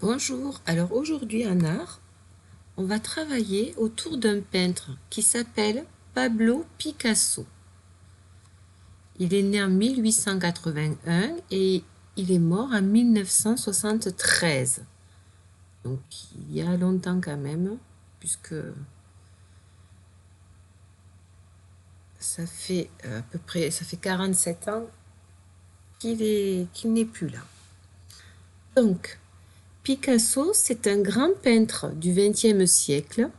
Bonjour, alors aujourd'hui en art, on va travailler autour d'un peintre qui s'appelle Pablo Picasso. Il est né en 1881 et il est mort en 1973. Donc il y a longtemps quand même, puisque ça fait à peu près 47 ans qu'il n'est plus là. Donc Picasso, c'est un grand peintre du XXe siècle.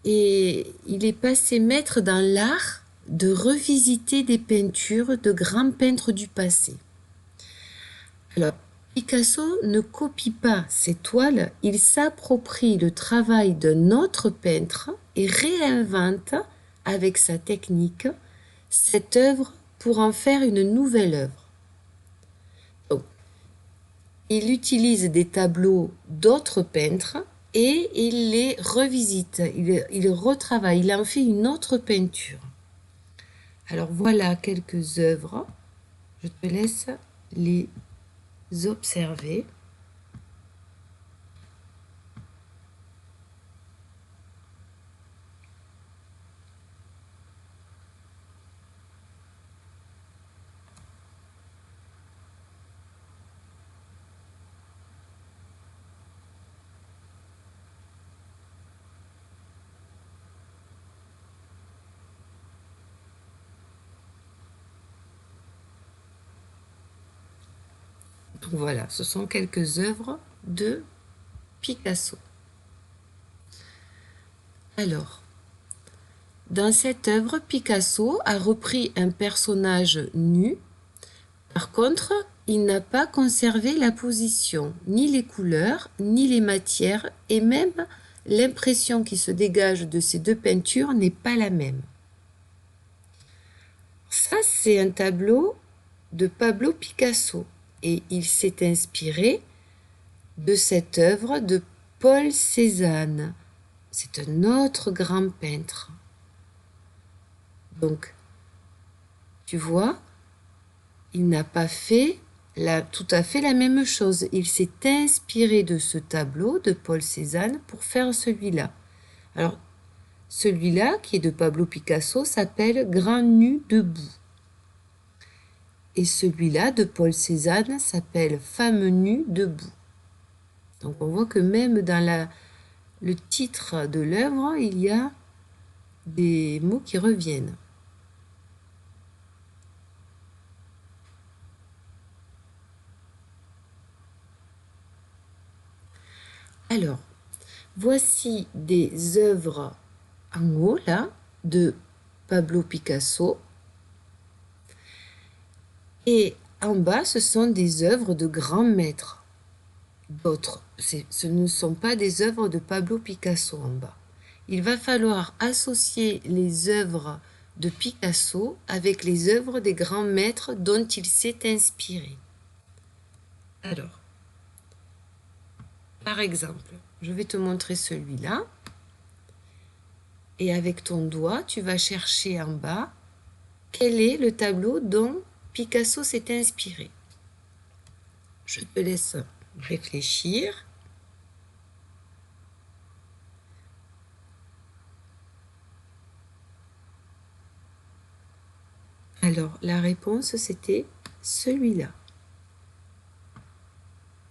Et il est passé maître dans l'art de revisiter des peintures de grands peintres du passé. Alors, Picasso ne copie pas ses toiles, il s'approprie le travail d'un autre peintre et réinvente, avec sa technique, cette œuvre pour en faire une nouvelle œuvre. Donc, il utilise des tableaux d'autres peintres et il les revisite, il retravaille, il en fait une autre peinture. Alors voilà quelques œuvres, je te laisse les observer. Donc voilà, ce sont quelques œuvres de Picasso. Alors, dans cette œuvre, Picasso a repris un personnage nu. Par contre, il n'a pas conservé la position, ni les couleurs, ni les matières, et même l'impression qui se dégage de ces deux peintures n'est pas la même. Ça, c'est un tableau de Pablo Picasso et il s'est inspiré de cette œuvre de Paul Cézanne. C'est un autre grand peintre. Donc, tu vois, il n'a pas fait tout à fait la même chose. Il s'est inspiré de ce tableau de Paul Cézanne pour faire celui-là. Alors, celui-là, qui est de Pablo Picasso, s'appelle Grand nu debout. Et celui-là de Paul Cézanne s'appelle Femme nue debout. Donc on voit que même dans le titre de l'œuvre, il y a des mots qui reviennent. Alors, voici des œuvres en haut, là, de Pablo Picasso. Et en bas, ce sont des œuvres de grands maîtres. D'autres, ce ne sont pas des œuvres de Pablo Picasso en bas. Il va falloir associer les œuvres de Picasso avec les œuvres des grands maîtres dont il s'est inspiré. Alors, par exemple, je vais te montrer celui-là. Et avec ton doigt, tu vas chercher en bas quel est le tableau dont Picasso s'est inspiré. Je te laisse réfléchir. Alors, la réponse, c'était celui-là.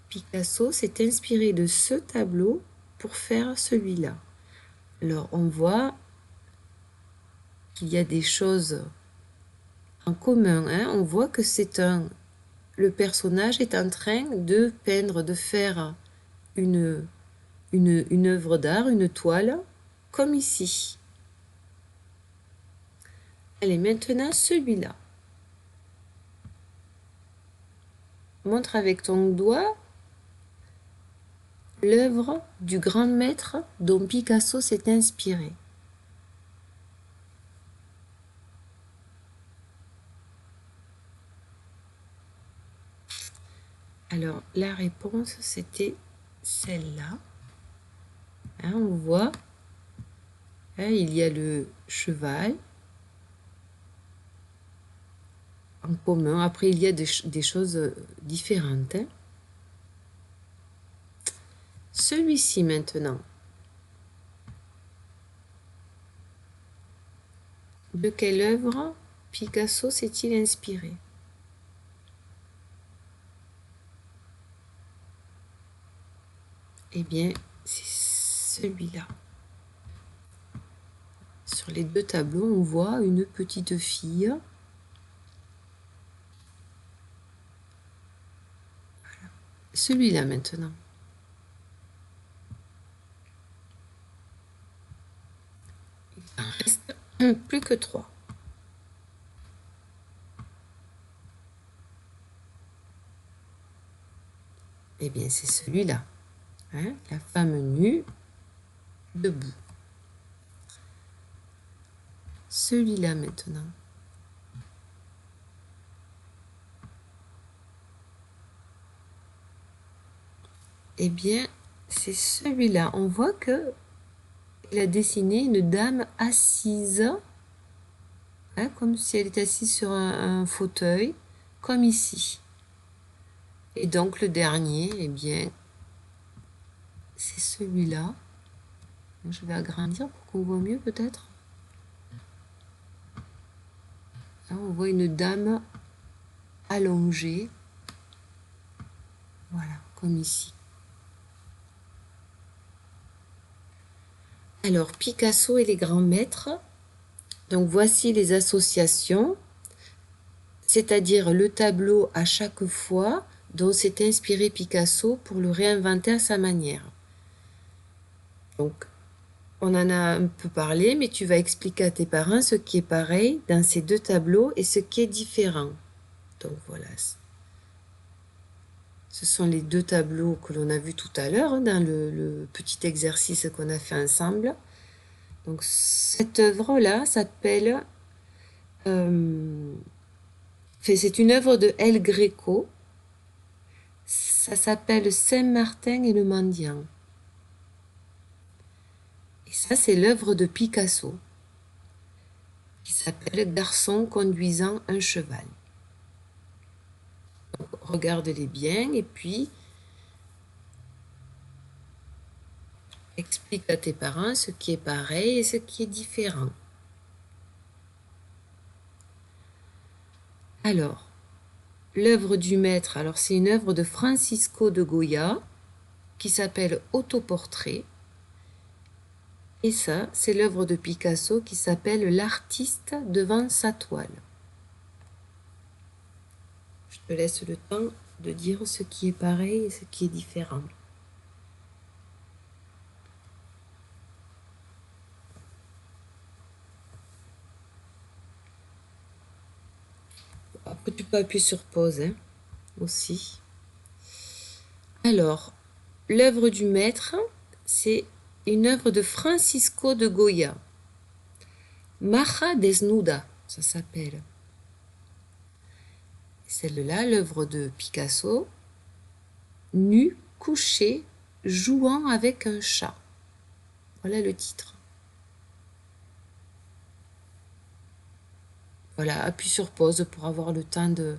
Picasso s'est inspiré de ce tableau pour faire celui-là. Alors, on voit qu'il y a des choses en commun. Hein. On voit que le personnage est en train de peindre, de faire une œuvre d'art, une toile, comme ici. Allez, maintenant celui-là. Montre avec ton doigt l'œuvre du grand maître dont Picasso s'est inspiré. Alors, la réponse, c'était celle-là. Hein, on voit, hein, il y a le cheval en commun. Après, il y a des choses différentes. Hein. celui-ci maintenant. De quelle œuvre Picasso s'est-il inspiré? Eh bien, c'est celui-là. Sur les deux tableaux, on voit une petite fille. Voilà. Celui-là maintenant. Il en reste plus que 3. Eh bien, c'est celui-là. Hein, la femme nue, debout. Celui-là maintenant. Eh bien, c'est celui-là. On voit que il a dessiné une dame assise, hein, comme si elle était assise sur un fauteuil, comme ici. Et donc le dernier, eh bien, c'est celui-là. Je vais agrandir pour qu'on voit mieux peut-être. Là, on voit une dame allongée. Voilà, comme ici. Alors, Picasso et les grands maîtres. Donc, voici les associations, c'est-à-dire le tableau à chaque fois dont s'est inspiré Picasso pour le réinventer à sa manière. Donc, on en a un peu parlé, mais tu vas expliquer à tes parents ce qui est pareil dans ces deux tableaux et ce qui est différent. Donc, voilà. Ce sont les deux tableaux que l'on a vus tout à l'heure, hein, dans le petit exercice qu'on a fait ensemble. Donc, cette œuvre-là s'appelle... c'est une œuvre de El Greco. Ça s'appelle Saint-Martin et le mendiant. Et ça, c'est l'œuvre de Picasso, qui s'appelle Garçon conduisant un cheval. Donc, regarde-les bien et puis explique à tes parents ce qui est pareil et ce qui est différent. Alors, l'œuvre du maître, alors c'est une œuvre de Francisco de Goya qui s'appelle Autoportrait. Et ça, c'est l'œuvre de Picasso qui s'appelle L'artiste devant sa toile. Je te laisse le temps de dire ce qui est pareil et ce qui est différent. Après, tu peux appuyer sur pause, hein, aussi. Alors, l'œuvre du maître, c'est une œuvre de Francisco de Goya. Maja desnuda, ça s'appelle. Celle-là, l'œuvre de Picasso, nu, couché, jouant avec un chat. Voilà le titre. Voilà, appuie sur pause pour avoir le temps de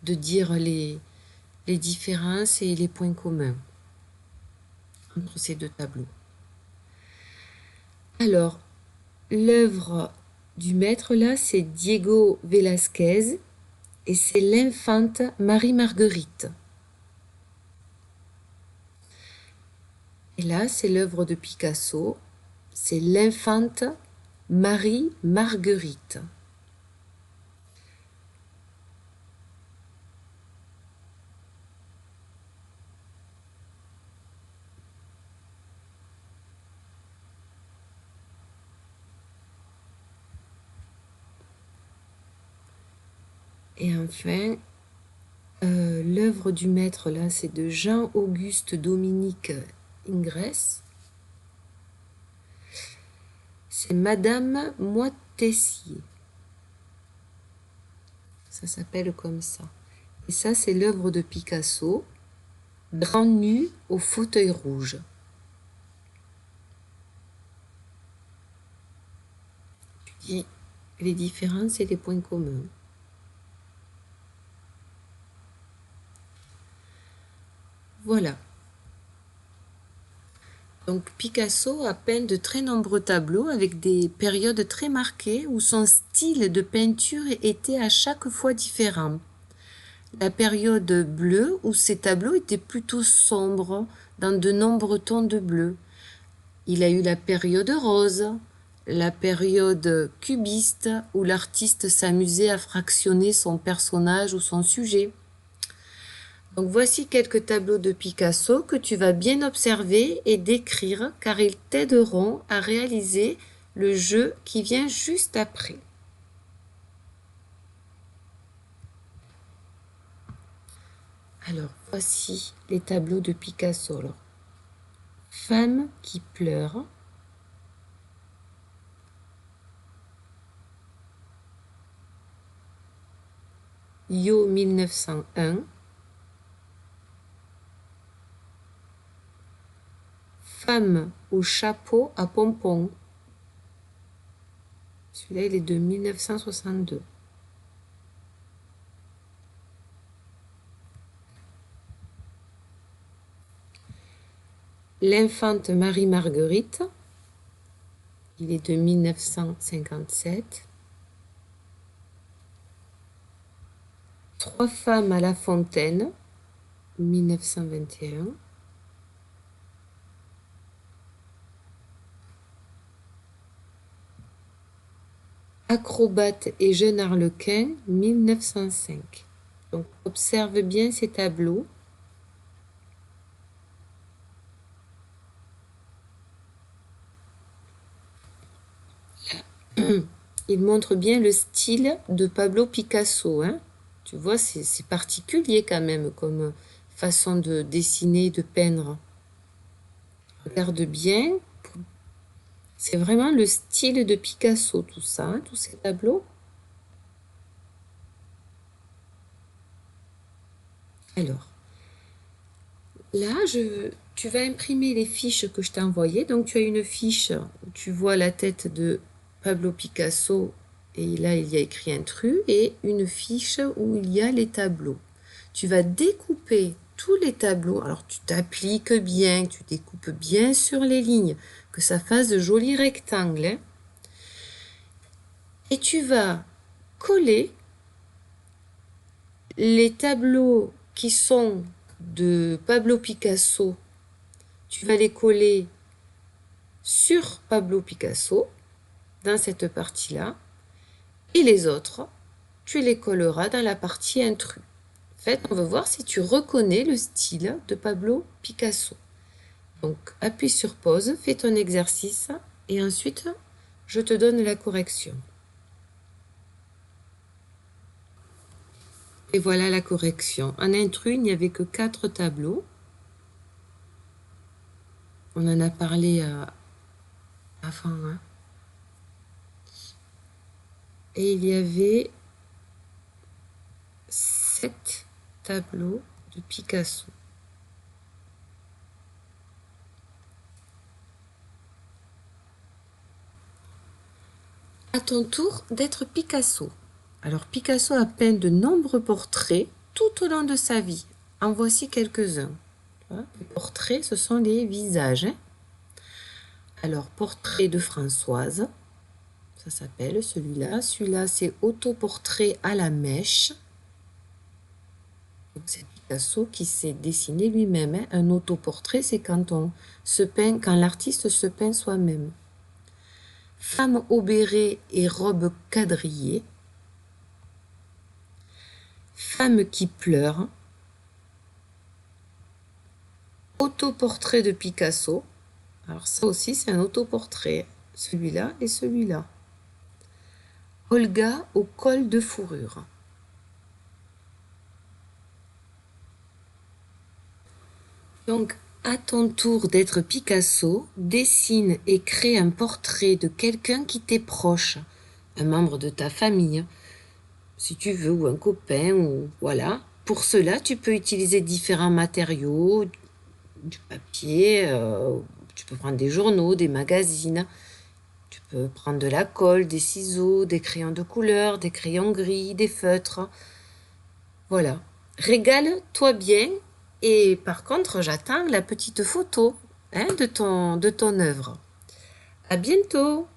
dire les différences et les points communs entre ces deux tableaux. Alors, l'œuvre du maître, là, c'est Diego Velázquez et c'est l'infante Marie-Marguerite. Et là, c'est l'œuvre de Picasso, c'est l'infante Marie-Marguerite. Et enfin, l'œuvre du maître, là, c'est de Jean-Auguste Dominique Ingres. C'est Madame Moitessier. Ça s'appelle comme ça. Et ça, c'est l'œuvre de Picasso, Grand nu au fauteuil rouge. Tu dis les différences et les points communs. Voilà. Donc Picasso a peint de très nombreux tableaux avec des périodes très marquées où son style de peinture était à chaque fois différent. La période bleue où ses tableaux étaient plutôt sombres dans de nombreux tons de bleu. Il a eu la période rose, la période cubiste où l'artiste s'amusait à fractionner son personnage ou son sujet. Donc voici quelques tableaux de Picasso que tu vas bien observer et décrire car ils t'aideront à réaliser le jeu qui vient juste après. Alors voici les tableaux de Picasso. Alors, femme qui pleure. Yo 1901. Femme au chapeau à pompons. Celui-là, il est de 1962. L'infante Marie-Marguerite, il est de 1957. Trois femmes à la fontaine, 1921. Acrobate et jeune arlequin, 1905. Donc, observe bien ces tableaux. Il montre bien le style de Pablo Picasso. Hein. Tu vois, c'est particulier quand même comme façon de dessiner, de peindre. Regarde bien. C'est vraiment le style de Picasso, tout ça, hein, tous ces tableaux. Alors, là, tu vas imprimer les fiches que je t'ai envoyées. Donc, tu as une fiche où tu vois la tête de Pablo Picasso et là, il y a écrit intrus et une fiche où il y a les tableaux. Tu vas découper tous les tableaux. Alors, tu t'appliques bien, tu découpes bien sur les lignes, que ça fasse de jolis rectangles. Hein. Et tu vas coller les tableaux qui sont de Pablo Picasso, tu vas les coller sur Pablo Picasso, dans cette partie-là, et les autres, tu les colleras dans la partie intrus. En fait, on va voir si tu reconnais le style de Pablo Picasso. Donc, appuie sur pause, fais ton exercice, et ensuite, je te donne la correction. Et voilà la correction. En intrus, il n'y avait que 4 tableaux. On en a parlé avant. Hein. Et il y avait 7 tableaux de Picasso. À ton tour d'être Picasso. Alors Picasso a peint de nombreux portraits tout au long de sa vie. En voici quelques-uns. Les portraits, ce sont les visages. Hein. Alors, portrait de Françoise, ça s'appelle celui-là. Celui-là, c'est autoportrait à la mèche. C'est Picasso qui s'est dessiné lui-même. Hein. Un autoportrait, c'est quand on se peint, quand l'artiste se peint soi-même. Femme au béret et robe quadrillée. Femme qui pleure. Autoportrait de Picasso. Alors ça aussi, c'est un autoportrait. Celui-là et celui-là. Olga au col de fourrure. Donc, à ton tour d'être Picasso, dessine et crée un portrait de quelqu'un qui t'est proche, un membre de ta famille, si tu veux, ou un copain, ou voilà. Pour cela, tu peux utiliser différents matériaux, du papier, tu peux prendre des journaux, des magazines, tu peux prendre de la colle, des ciseaux, des crayons de couleur, des crayons gris, des feutres. Voilà. Régale-toi bien. Et par contre, j'attends la petite photo. hein, de ton œuvre. À bientôt!